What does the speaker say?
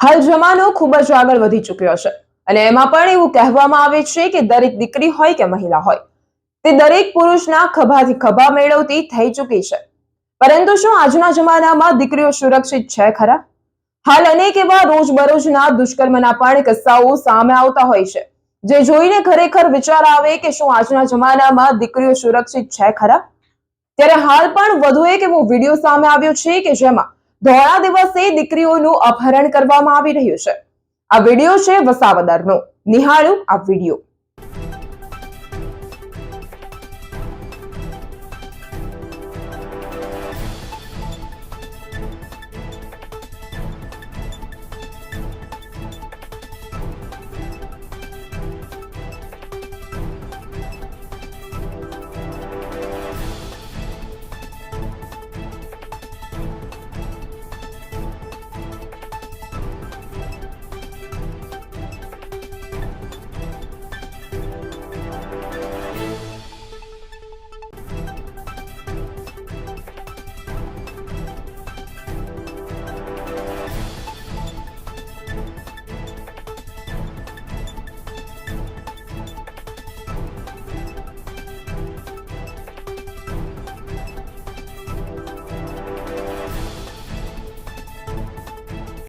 હાલ જમાનો ખૂબ જ આગળ વધી ચૂક્યો છે અને એમાં પણ એવું કહેવામાં આવે છે કે દરેક દીકરી હોય કે મહિલા હોય તે દરેક પુરુષના ખભાથી ખભા મેળવતી થઈ ચૂકી છે. પરંતુ શું આજના જમાનામાં દીકરીઓ સુરક્ષિત છે ખરા? હાલ અનેક એવા રોજબરોજના દુષ્કર્મના પણ કિસ્સાઓ સામે આવતા હોય છે, જે જોઈને ખરેખર વિચાર આવે કે શું આજના જમાનામાં દીકરીઓ સુરક્ષિત છે ખરા? ત્યારે હાલ પણ વધુ એક એવો વિડીયો સામે આવ્યો છે કે જેમાં ધોળા દિવસે દીકરીઓનું અપહરણ કરવામાં આવી રહ્યું છે. આ વિડીયો છે વસાવદરનો. નિહાળો આ વિડીયો.